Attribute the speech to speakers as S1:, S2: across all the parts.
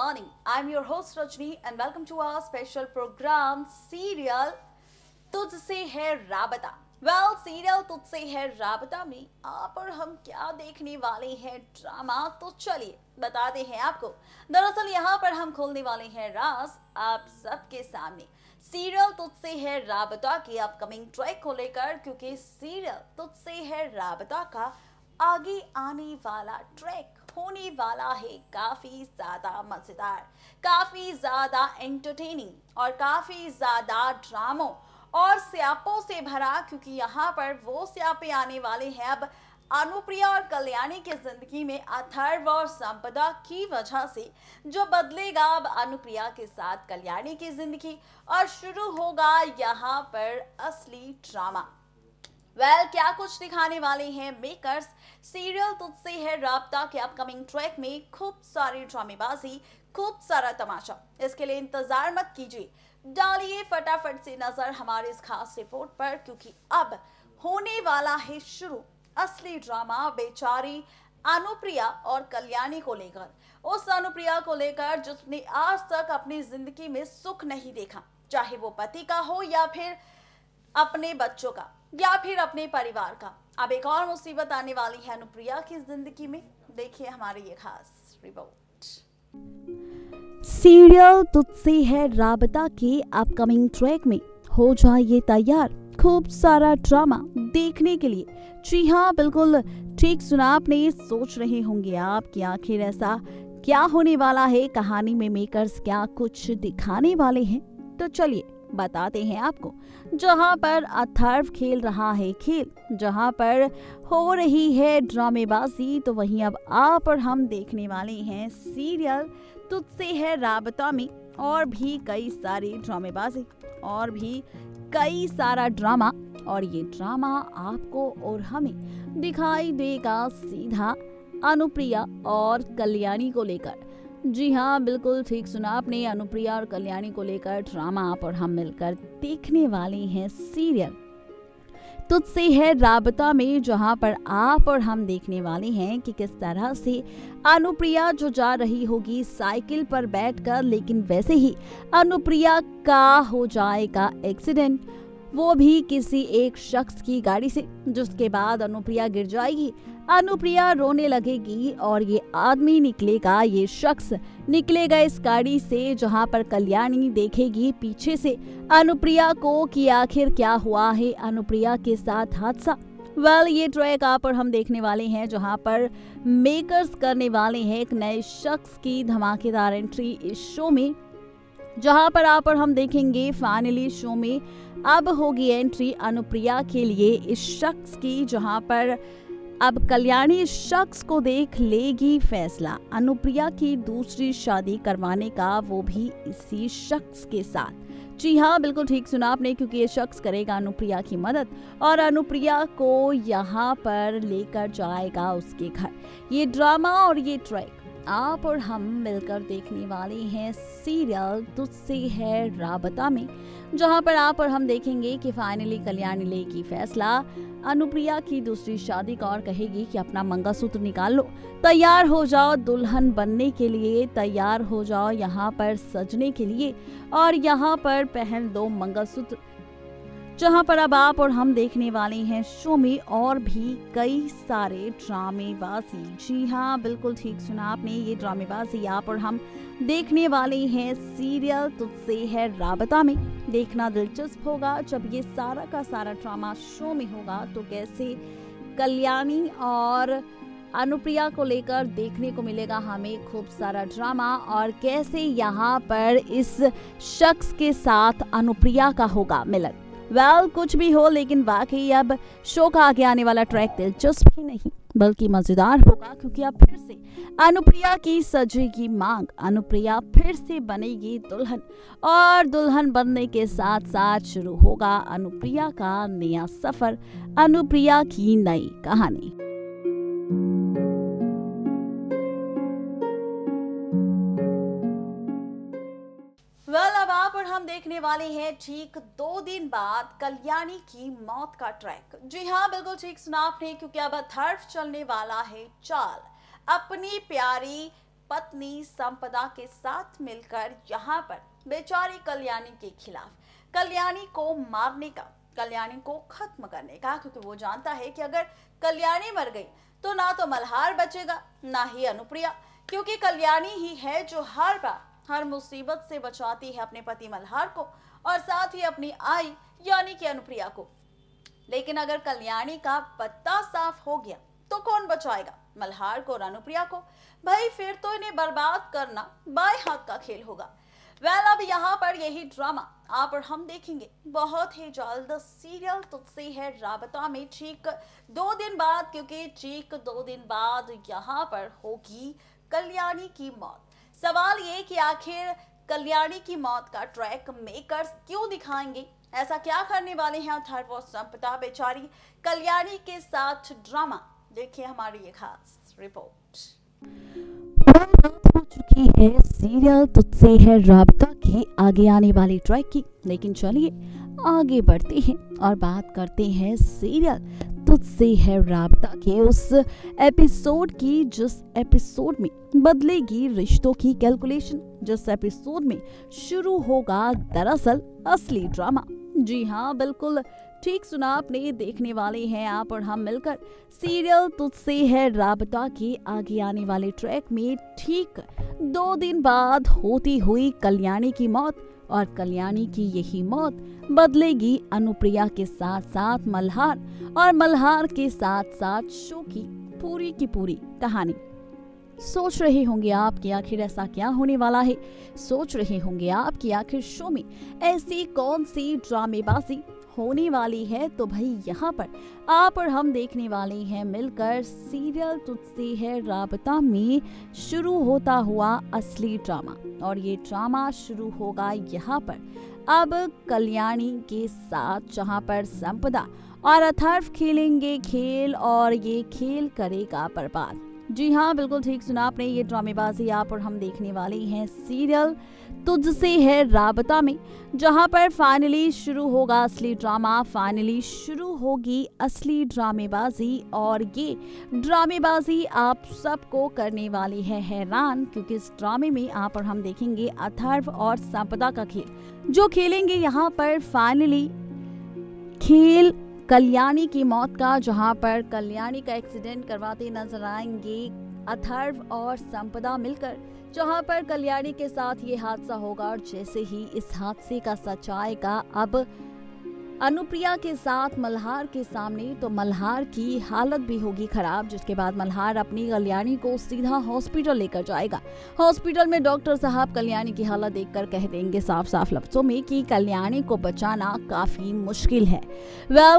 S1: morning. I'm your host Rajni and welcome to our special program Serial तुझसे है राबता। Serial तुझसे है राबता में आप और हम क्या देखने वाले हैं ड्रामा, तो चलिए बताते हैं आपको। दरअसल यहाँ पर हम खोलने वाले हैं राज आप सबके सामने सीरियल तुझसे है राबता की अपकमिंग ट्रैक को लेकर, क्योंकि सीरियल तुझसे है राबता का आगे आने वाला ट्रैक होने वाला है काफी ज्यादा मजेदार, काफी ज्यादा एंटरटेनिंग और काफी ज्यादा ड्रामों और स्यापों से भरा, क्योंकि यहाँ पर वो स्यापे आने वाले हैं अब अनुप्रिया और कल्याणी की जिंदगी में अथर्व और संपदा की वजह से, जो बदलेगा अब अनुप्रिया के साथ कल्याणी की जिंदगी और शुरू होगा यहाँ पर असली ड्रामा। क्या कुछ दिखाने वाले हैं मेकर्स सीरियल तुझसे है राबता के अपकमिंग ट्रैक में। खूब सारी ड्रामेबाजी, खूब सारा तमाशा, इसके लिए इंतजार मत कीजिए, डालिए फटाफट से नजर हमारे इस खास रिपोर्ट पर, क्योंकि अब होने वाला है शुरू असली ड्रामा बेचारी अनुप्रिया और कल्याणी को लेकर। उस अनुप्रिया को लेकर जिसने आज तक अपनी जिंदगी में सुख नहीं देखा, चाहे वो पति का हो या फिर अपने बच्चों का या फिर अपने परिवार का। अब एक और मुसीबत आने वाली है अनुप्रिया की जिंदगी में। देखिए हमारी ये खास रिपोर्ट।
S2: सीरियल तुझसे है राबता के अपकमिंग ट्रैक में हो जाइए तैयार, खूब सारा ड्रामा देखने के लिए। जी हाँ, बिल्कुल ठीक सुना आपने। सोच रहे होंगे आप कि आखिर ऐसा क्या होने वाला है, कहानी में मेकर्स क्या कुछ दिखाने वाले हैं। तो चलिए बताते हैं आपको। जहां पर अथर्व खेल रहा है खेल, जहां पर हो रही है ड्रामेबाजी, तो वहीं अब आप और हम देखने वाले हैं सीरियल तुझसे है राबता में और भी कई सारी ड्रामेबाजी और भी कई सारा ड्रामा। और ये ड्रामा आपको और हमें दिखाई देगा सीधा अनुप्रिया और कल्याणी को लेकर। जी हाँ, बिल्कुल ठीक सुना आपने, अनुप्रिया और कल्याणी को लेकर ड्रामा आप और हम मिलकर देखने वाले हैं सीरियल तुझसे है राबता में, जहां पर आप और हम देखने वाले हैं कि किस तरह से अनुप्रिया जो जा रही होगी साइकिल पर बैठकर, लेकिन वैसे ही अनुप्रिया का हो जाएगा एक्सीडेंट, वो भी किसी एक शख्स की गाड़ी से, जिसके बाद अनुप्रिया गिर जाएगी, अनुप्रिया रोने लगेगी और ये आदमी निकलेगा, ये शख्स निकलेगा इस गाड़ी से, जहां पर कल्याणी देखेगी पीछे से अनुप्रिया को कि आखिर क्या हुआ है अनुप्रिया के साथ हादसा। ये ट्रैक आप और हम देखने वाले हैं, जहां पर मेकर्स करने वाले हैं एक नए शख्स की धमाकेदार एंट्री इस शो में, जहां पर आप और हम देखेंगे फाइनली शो में अब होगी एंट्री अनुप्रिया के लिए इस शख्स की, जहां पर अब कल्याणी इस शख्स को देख लेगी फैसला अनुप्रिया की दूसरी शादी करवाने का, वो भी इसी शख्स के साथ। जी हाँ, बिल्कुल ठीक सुना आपने, क्योंकि ये शख्स करेगा अनुप्रिया की मदद और अनुप्रिया को यहाँ पर लेकर जाएगा उसके घर। ये ड्रामा और ये ट्रैक आप और हम मिलकर देखने वाले हैं सीरियल तुझसे है राबता में, जहां पर आप और हम देखेंगे कि फाइनली कल्याणी लेगी फैसला अनुप्रिया की दूसरी शादी का और कहेगी कि अपना मंगलसूत्र निकाल लो, तैयार हो जाओ दुल्हन बनने के लिए, तैयार हो जाओ यहाँ पर सजने के लिए और यहाँ पर पहन दो मंगलसूत्र। जहां पर अब आप और हम देखने वाले हैं शो में और भी कई सारे ड्रामेबाजी। जी हाँ, बिल्कुल ठीक सुना आपने, ये ड्रामेबाजी आप और हम देखने वाले हैं सीरियल तुझसे है राबता में। देखना दिलचस्प होगा जब ये सारा का सारा ड्रामा शो में होगा, तो कैसे कल्याणी और अनुप्रिया को लेकर देखने को मिलेगा हमें खूब सारा ड्रामा, और कैसे यहाँ पर इस शख्स के साथ अनुप्रिया का होगा मिलन। कुछ भी हो, लेकिन वाकई अब शो का आगे आने वाला ट्रैक दिलचस्प ही नहीं बल्कि मजेदार होगा, क्योंकि अब फिर से अनुप्रिया की सजेगी मांग, अनुप्रिया फिर से बनेगी दुल्हन और दुल्हन बनने के साथ साथ शुरू होगा अनुप्रिया का नया सफर, अनुप्रिया की नई कहानी।
S1: अब आप और हम देखने वाले हैं ठीक 2 दिन बाद कल्याणी की मौत का ट्रैक। जी हाँ, बिल्कुल ठीक सुना आपने, क्योंकि अब अथर्व चलने वाला है चाल अपनी प्यारी पत्नी संपदा के साथ मिलकर यहाँ पर बेचारी कल्याणी के खिलाफ, कल्याणी को मारने का, कल्याणी को खत्म करने का, क्योंकि वो जानता है कि अगर कल्याणी मर गई तो ना तो मल्हार बचेगा ना ही अनुप्रिया, क्योंकि कल्याणी ही है जो हर बार हर मुसीबत से बचाती है अपने पति मल्हार को और साथ ही अपनी आई यानी कि अनुप्रिया को। लेकिन अगर कल्याणी का पत्ता साफ हो गया तो कौन बचाएगा मल्हार को और अनुप्रिया को? भाई फिर तो इन्हें बर्बाद करना बाएं हाथ का खेल होगा। अब यहाँ पर यही ड्रामा आप और हम देखेंगे बहुत ही जल्द सीरियल तुझसे है राबता में, ठीक 2 दिन बाद, क्योंकि ठीक 2 दिन बाद यहाँ पर होगी कल्याणी की मौत। सवाल ये कि आखिर कल्याणी की मौत का ट्रैक मेकर्स क्यों दिखाएंगे? ऐसा क्या करने वाले हैं अथर्व और संपदा बेचारी कल्याणी के साथ ड्रामा? देखिए हमारी ये खास रिपोर्ट।
S2: बात हो चुकी है सीरियल तुझसे है राबता की आगे आने वाली ट्रैक की, लेकिन चलिए आगे बढ़ते हैं और बात करते हैं सीरियल तुझसे है राबता के उस एपिसोड की, जिस एपिसोड में बदलेगी रिश्तों की कैलकुलेशन, जिस एपिसोड में शुरू होगा दरअसल असली ड्रामा। जी हाँ, बिल्कुल ठीक सुना आपने, देखने वाले हैं आप और हम मिलकर सीरियल तुझसे है राबता के आगे आने वाले ट्रैक में ठीक 2 दिन बाद होती हुई कल्याणी की मौत, और कल्याणी की यही मौत बदलेगी अनुप्रिया के साथ साथ मल्हार, और मल्हार के साथ साथ शो की पूरी कहानी। सोच रहे होंगे आप कि आखिर ऐसा क्या होने वाला है, सोच रहे होंगे आप कि आखिर शो में ऐसी कौन सी ड्रामेबाजी होने वाली है। तो भाई यहाँ पर आप और हम देखने वाले हैं मिलकर सीरियल तुझसे है राबता में शुरू होता हुआ असली ड्रामा, और ये ड्रामा शुरू होगा यहाँ पर अब कल्याणी के साथ, जहाँ पर संपदा और अथर्व खेलेंगे खेल और ये खेल करेगा बर्बाद। जी हाँ, बिल्कुल ठीक सुना आपने, ये ड्रामेबाजी आप और हम देखने वाले हैं सीरियल तुझसे है राबता में, जहां पर फाइनली शुरू होगा असली ड्रामा, फाइनली शुरू होगी असली ड्रामेबाजी, और ये ड्रामेबाजी आप सबको करने वाली है हैरान, क्योंकि इस ड्रामे में आप और हम देखेंगे अथर्व और संपदा का खेल, जो खेलेंगे यहाँ पर फाइनली खेल कल्याणी की मौत का, जहां पर कल्याणी का एक्सीडेंट करवाते नजर आएंगे अथर्व और संपदा मिलकर, जहां पर कल्याणी के साथ ये हादसा होगा। और जैसे ही इस हादसे का सच आएगा अब अनुप्रिया के साथ मल्हार के सामने, तो मल्हार की हालत भी होगी खराब, जिसके बाद मल्हार अपनी कल्याणी को सीधा हॉस्पिटल लेकर जाएगा। हॉस्पिटल में डॉक्टर साहब कल्याणी की हालत देखकर कह देंगे साफ साफ लफ्जों में कि कल्याणी को बचाना काफी मुश्किल है।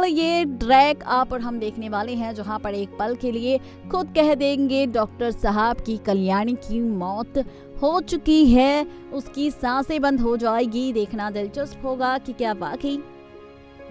S2: ये ट्रैक आप और हम देखने वाले हैं, जहां पर एक पल के लिए खुद कह देंगे डॉक्टर साहब की कल्याणी की मौत हो चुकी है, उसकी सांसें बंद हो जाएगी। देखना दिलचस्प होगा कि क्या वाकई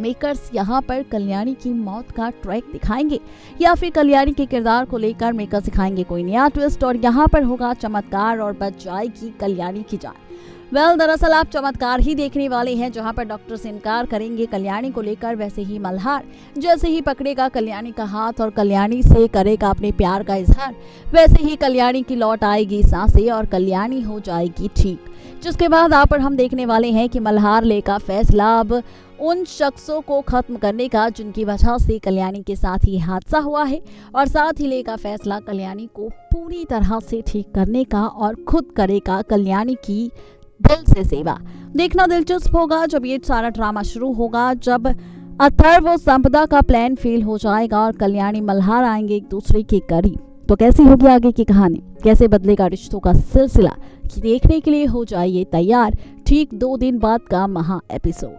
S2: मेकर्स यहाँ पर कल्याणी की मौत का ट्रैक दिखाएंगे या फिर कल्याणी के किरदार को लेकर मेकर्स दिखाएंगे कोई नया ट्विस्ट, और यहाँ पर होगा चमत्कार और बच जाएगी कल्याणी की जान। दरअसल आप चमत्कार ही देखने वाले हैं, जहां पर डॉक्टर से इनकार करेंगे कल्याणी को लेकर, वैसे ही मल्हार जैसे ही पकड़ेगा कल्याणी का हाथ और कल्याणी से करेगा अपने प्यार का इजहार, वैसे ही कल्याणी की लौट आएगी सांसें और कल्याणी हो जाएगी ठीक। जिसके बाद आप और हम देखने वाले हैं कि मल्हार लेगा फैसला अब उन शख्सों को खत्म करने का जिनकी वजह से कल्याणी के साथ ही हादसा हुआ है, और साथ ही लेगा फैसला कल्याणी को पूरी तरह से ठीक करने का, और खुद करेगा कल्याणी की दिल से सेवा। देखना दिलचस्प होगा जब ये सारा ड्रामा शुरू होगा, जब अथर्व और संपदा का प्लान फेल हो जाएगा और कल्याणी मल्हार आएंगे एक दूसरे के करीब। तो कैसी होगी आगे की कहानी, कैसे बदलेगा रिश्तों का सिलसिला, देखने के लिए हो जाइए तैयार ठीक 2 दिन बाद का महा एपिसोड।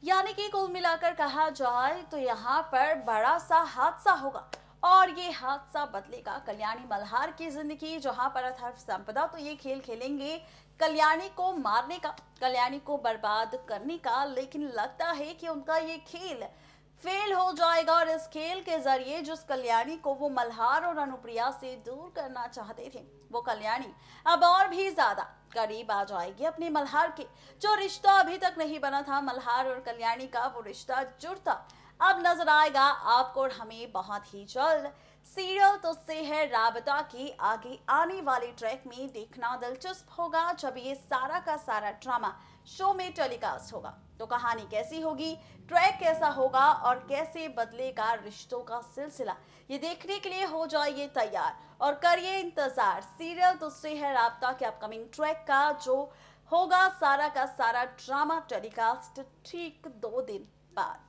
S1: यानी कि कुल मिलाकर कहा जाए तो यहाँ पर बड़ा सा हादसा होगा, और ये हादसा बदलेगा कल्याणी मल्हार की जिंदगी, जहां पर अथर्व संपदा तो ये खेल खेलेंगे कल्याणी को मारने का, कल्याणी को बर्बाद करने का, लेकिन लगता है कि उनका ये खेल फेल हो जाएगा, और इस खेल के जरिए जिस कल्याणी को वो मल्हार और अनुप्रिया से दूर करना चाहते थे वो कल्याणी अब और भी ज्यादा करीब आ जाएगी अपने मल्हार के। जो रिश्ता अभी तक नहीं बना था मल्हार और कल्याणी का, वो रिश्ता जुड़ता अब नजर आएगा आपको और हमें बहुत ही जल्द। सीरियल तुझसे है राबता की आगे आने वाले ट्रैक में देखना दिलचस्प होगा जब ये सारा का सारा ड्रामा शो में टेलीकास्ट होगा। तो कहानी कैसी होगी, ट्रैक कैसा होगा और कैसे बदलेगा रिश्तों का सिलसिला, ये देखने के लिए हो जाइए तैयार और करिए इंतजार सीरियल तुझसे है राबता के अपकमिंग ट्रैक का, जो होगा सारा का सारा ड्रामा टेलीकास्ट ठीक 2 दिन बाद।